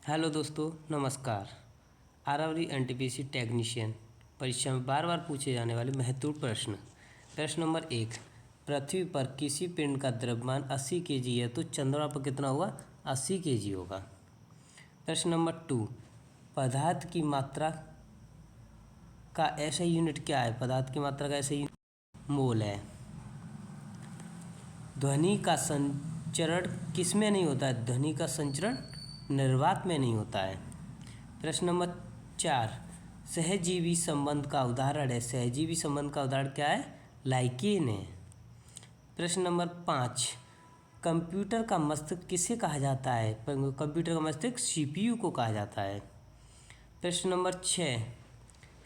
Hello दोस्तों, नमस्कार। RRB NTPC technician परीक्षा में बार बार पूछे जाने वाले महत्वपूर्ण प्रश्न नंबर 1। पृथ्वी पर किसी पिंड का द्रव्यमान 80 केजी है तो चंद्रमा पर कितना होगा? 80 केजी होगा। प्रश्न नंबर 2। पदार्थ की मात्रा का ऐसा यूनिट क्या है? पदार्थ की मात्रा का ऐसा यूनिट मोल है। ध्वनि का संचरण किस में नहीं होता है? ध्वनि का संचरण निर्वात में नहीं होता है। प्रश्न नंबर 4। सहजीवी संबंध का उदाहरण है। सहजीवी संबंध का उदाहरण क्या है? लाइकेन है। प्रश्न नंबर 5। कंप्यूटर का मस्तिष्क किसे कहा जाता है? कंप्यूटर का मस्तिष्क सीपीयू को कहा जाता है। प्रश्न नंबर 6।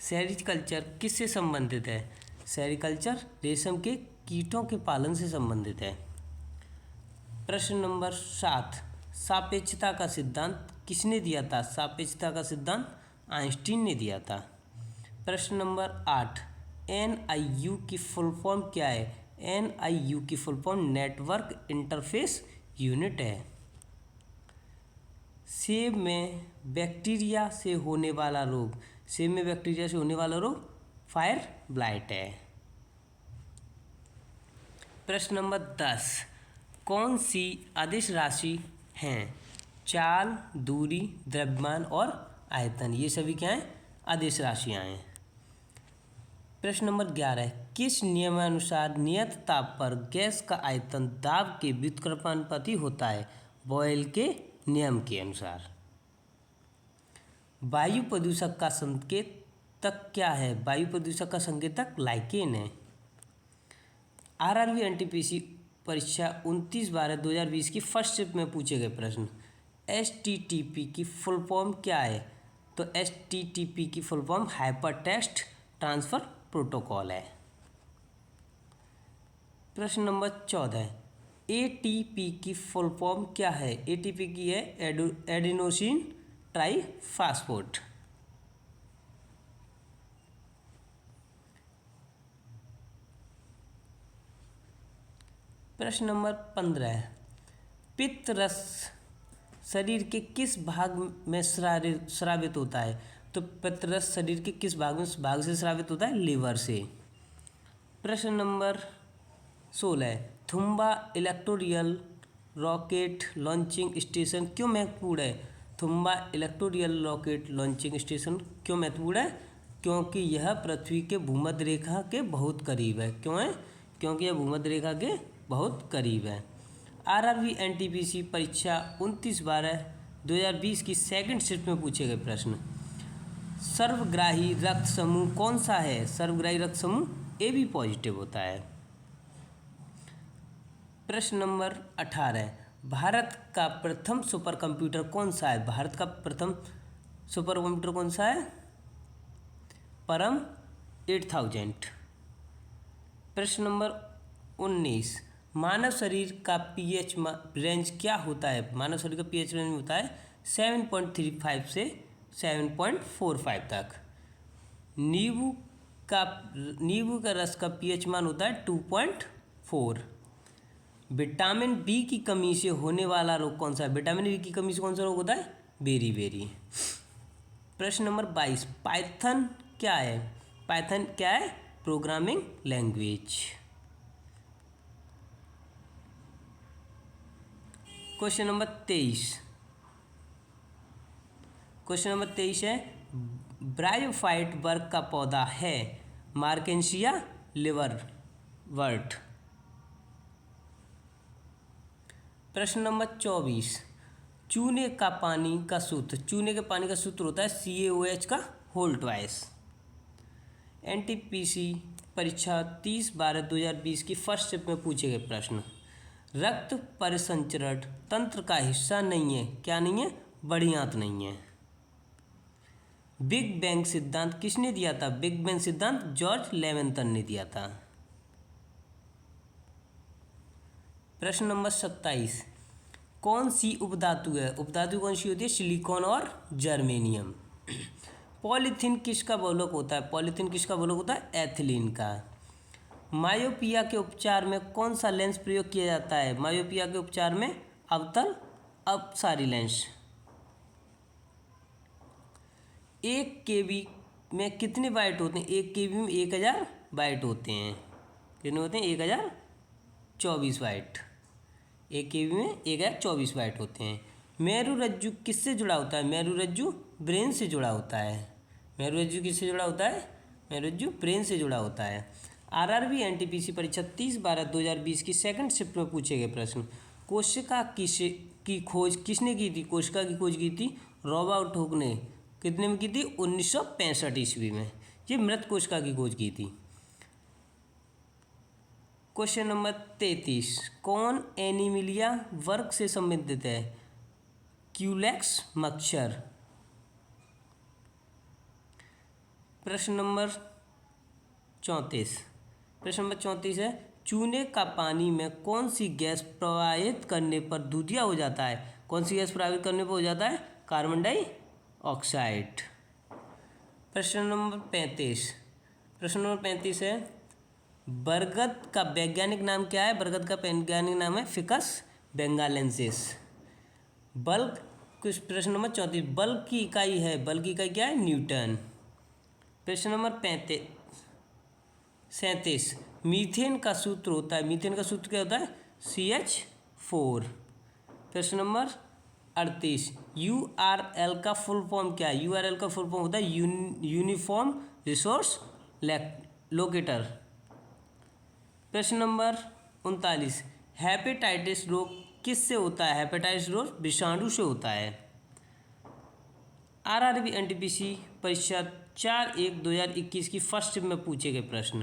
सेरीकल्चर किससे संबंधित है? सेरीकल्चर रेशम के कीटों के पालन से संबंधित है। प्रश्न नंबर 7। सापेक्षता का सिद्धांत किसने दिया था? सापेक्षता का सिद्धांत आइंस्टीन ने दिया था। प्रश्न नंबर 8। एनआईयू की फुल फॉर्म क्या है? एनआईयू की full form network interface unit है। सेब में बैक्टीरिया से होने वाला रोग, सेब में बैक्टीरिया से होने वाला रोग फायर ब्लाइट है। प्रश्न नंबर 10। कौन सी अदिश राशि हैं? चाल, दूरी, द्रव्यमान और आयतन, ये सभी क्या हैं? अदिश राशियाँ हैं। प्रश्न नंबर 11। किस नियमानुसार नियत ताप पर गैस का आयतन दाब के व्युत्क्रमानुपाती होता है? बॉयल के नियम के अनुसार। वायु प्रदूषक का संकेतक क्या है? वायु प्रदूषक का संकेतक लाइकेन है। आरआरबी एनटीपीसी परीक्षा 29/12/2020 की फर्स्ट शिफ्ट में पूछे गए प्रश्न। एचटीटीपी की फुल फॉर्म क्या है? तो एचटीटीपी की full form hyper text transfer protocol है। प्रश्न नंबर 14। एटीपी की फुल फॉर्म क्या है? एटीपी की है एडिनोसिन ट्राईफॉस्फेट। प्रश्न नंबर 15। पित्त रस शरीर के किस भाग में स्रावित होता है? तो पित्त रस शरीर के किस भाग से स्रावित होता है? लीवर से। प्रश्न number 16। Thumba equatorial rocket launching station क्यों महत्वपूर्ण है? Thumba equatorial rocket launching station क्यों महत्वपूर्ण है? क्योंकि यह पृथ्वी के भूमध्य रेखा के बहुत करीब है। क्यों है? क्योंकि यह भूमध्य रेखा के बहुत करीब है। आरआरबी एनटीपीसी परीक्षा 29/12/2020 की सेकंड शिफ्ट में पूछे गए प्रश्न। सर्वग्राही रक्त समूह कौन सा है? सर्वग्राही रक्त समूह ए बी पॉजिटिव होता है। प्रश्न नंबर 18। भारत का प्रथम सुपर कंप्यूटर कौन सा है? भारत का प्रथम सुपर कंप्यूटर कौन सा है? परम 8000। प्रश्न नंबर 19। मानव शरीर का पीएच रेंज क्या होता है? मानव शरीर का पीएच रेंज होता है 7.35 से 7.45 तक। नींबू का रस का पीएच मान होता है 2.4। विटामिन बी की कमी से होने वाला रोग कौन सा है? विटामिन बी की कमी से कौन सा रोग होता है? बेरी। प्रश्न नंबर 22। पाइथन क्या है? पाइथन क्या है? Programming language. Question number 23। Question number 23 है ब्रायोफाइट वर्ग का पौधा है? मार्केंसिया लिवरवर्ट। प्रश्न नंबर 24। चूने का पानी का सूत्र, चूने के पानी का सूत्र होता है CaOH का होल ट्वाइस। एनटीपीसी परीक्षा 30/12/2020 की फर्स्ट शिफ्ट में पूछे गए प्रश्न। रक्त परिसंचरण तंत्र का हिस्सा नहीं है। क्या नहीं है? बढ़ियांत नहीं है। बिग बैंग सिद्धांत किसने दिया था? बिग बैंग सिद्धांत जॉर्ज लेवेंथन ने दिया था। प्रश्न नंबर 27। कौन सी उपधातु है? उपधातु कौन सी होती है? सिलिकॉन और जर्मेनियम। पॉलीथीन किसका बहुलक होता है? पॉलीथीन किसका बहुलक होता है? एथिलीन का। मायोपिया के उपचार में कौन सा लेंस प्रयोग किया जाता है? मायोपिया के उपचार में अवतल अपसारी लेंस। 1 KB में कितने बाइट होते हैं? 1 KB में 1000 बाइट होते हैं। कितने होते हैं? 1024 बाइट। 1 KB में 1024 बाइट होते हैं। मेरुरज्जु किससे जुड़ा होता है? मेरुरज्जु ब्रेन से जुड़ा होता है। मेरुरज्जु किससे जुड़ा होता है? मेरुरज्जु ब्रेन से जुड़ा होता है। RRB NTPC परीक्षा 30/12/2020 की सेकंड शिफ्ट में पूछे गए प्रश्न। कोशिका की खोज किसने की थी? कोशिका की खोज की थी रॉबर्ट हुक ने। कितने में की थी? 1965 ईस्वी में ये मृत कोशिका की खोज की थी। क्वेश्चन नंबर 33, कौन एनीमिलिया वर्ग से संबंधित है? क्यूलेक्स मच्छर। प्रश्न नंबर 34 है, चूने का पानी में कौन सी गैस प्रवाहित करने पर दूधिया हो जाता है? कौन सी गैस प्रवाहित करने पर हो जाता है? Carbon dioxide. प्रश्न नंबर 35 है, बरगद का वैज्ञानिक नाम क्या है? बरगद का वैज्ञानिक नाम है फिकस बेंगालेंसिस। बल्क कुछ प्रश्न नंबर 34, बल्क की इकाई है, बल्क की इकाई क्या है? न्यूटन। प्रश्न नंबर 37, मीथेन का सूत्र होता है, मीथेन का सूत्र क्या होता है? CH4। प्रश्न नंबर 38, URL का फुल फॉर्म क्या है? URL का फुल फॉर्म होता है यूनिफॉर्म रिसोर्स लोकेटर। प्रश्न नंबर 39, हेपेटाइटिस रोग किससे होता है? हेपेटाइटिस रोग विषाणु से होता है। RRB NTPC परीक्षा 4/1/2021 की फर्स्ट शिफ्ट में पूछे गए प्रश्न।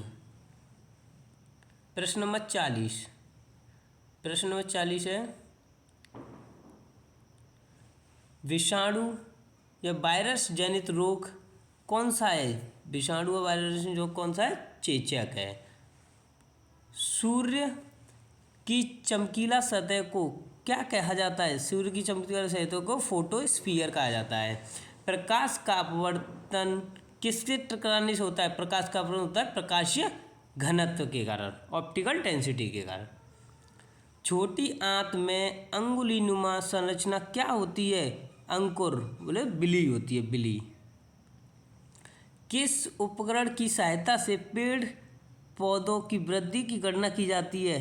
प्रश्न नंबर 40 है, विषाणु या वायरस जनित रोग कौन सा है? विषाणु या वायरस जनित रोग कौन सा है? चेचक है। सूर्य की चमकीला सतह को क्या कहा जाता है? सूर्य की चमकीला सतह को फोटोस्फीयर कहा जाता है। प्रकाश का अपवर्तन किसके टकराने से होता है? प्रकाश का अपवर्तन होता है प्रकाशीय घनत्व के कारण, ऑप्टिकल डेंसिटी के कारण। छोटी आंत में अंगुलीनुमा संरचना क्या होती है? अंकुर बोले बिली होती है, बिली। किस उपकरण की सहायता से पेड़ पौधों की वृद्धि की गणना की जाती है?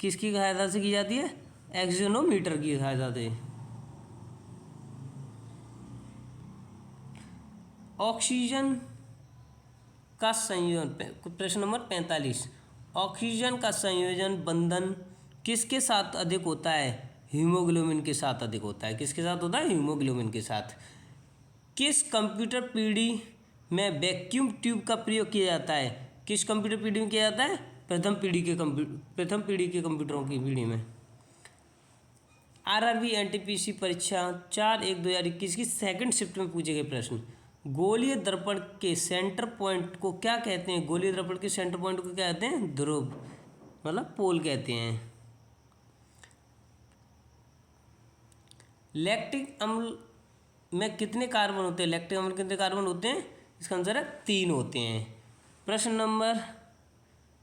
किसकी सहायता से की जाती है? एक्सोनोमीटर की सहायता से। ऑक्सीजन का संयोजन, प्रश्न नंबर 45, ऑक्सीजन का संयोजन बंधन किसके साथ अधिक होता है? हीमोग्लोबिन के साथ अधिक होता है। किसके साथ होता है? हीमोग्लोबिन के साथ। किस कंप्यूटर पीढ़ी में वैक्यूम ट्यूब का प्रयोग किया जाता है? किस कंप्यूटर पीढ़ी में किया जाता है? प्रथम पीढ़ी के कंप्यूटरों की पीढ़ी में। RRB NTPC परीक्षा 4/1/2021 की सेकंड शिफ्ट में पूछे गए प्रश्न। गोलीय दर्पण के सेंटर पॉइंट को क्या कहते हैं? गोलीय दर्पण के सेंटर पॉइंट को क्या कहते हैं? ध्रुव मतलब पोल कहते हैं। लैक्टिक अम्ल में कितने कार्बन होते हैं? लैक्टिक अम्ल में कितने कार्बन होते हैं? इसका आंसर है 3 होते हैं। प्रश्न नंबर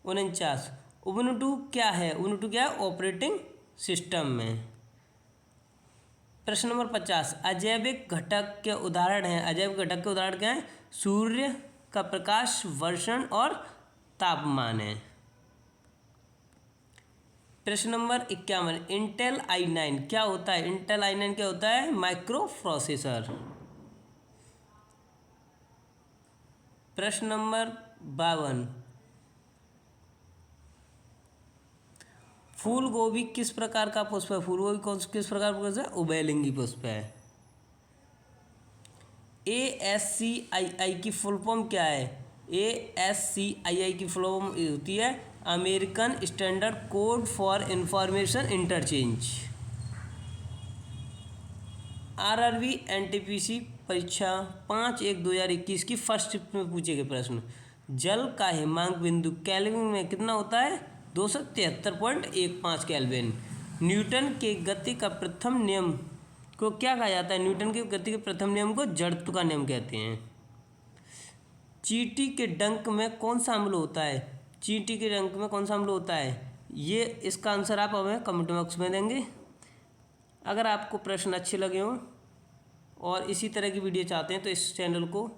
49, उबुंटू क्या है? उबुंटू क्या है? ऑपरेटिंग सिस्टम में। प्रश्न नंबर 50, अजैविक घटक के उदाहरण हैं। अजैविक घटक के उदाहरण क्या हैं? सूर्य का प्रकाश, वर्षण और तापमान है। प्रश्न नंबर 51, इंटेल i9 क्या होता है? इंटेल i9 क्या होता है? Micro processor. प्रश्न नंबर 52, फूल गोभी किस प्रकार का पुष्प है? फूल गोभी किस प्रकार का पुष्प है? उभयलिंगी पुष्प है। ASCII की फुल फॉर्म क्या है? ASCII की फुल फॉर्म होती है American standard code for information interchange. RRB NTPC परीक्षा 5/1/2021 की फर्स्ट शिफ्ट में पूछे गए प्रश्न। जल का हिमांक बिंदु केल्विन में कितना होता है? 273.15 केल्विन। न्यूटन के गति का प्रथम नियम को क्या कहा जाता है? न्यूटन की गति के प्रथम नियम को जड़त्व का नियम कहते हैं। चींटी के डंक में कौन सा अम्ल होता है? चींटी के डंक में कौन सा अम्ल होता है? ये इसका आंसर आप हमें कमेंट बॉक्स में देंगे। अगर आपको प्रश्न अच्छे लगे हों और इसी तरह की वीडियो चाहते हैं तो इस चैनल को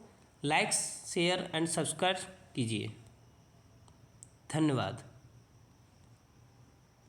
लाइक शेयर एंड सब्सक्राइब कीजिए। धन्यवाद।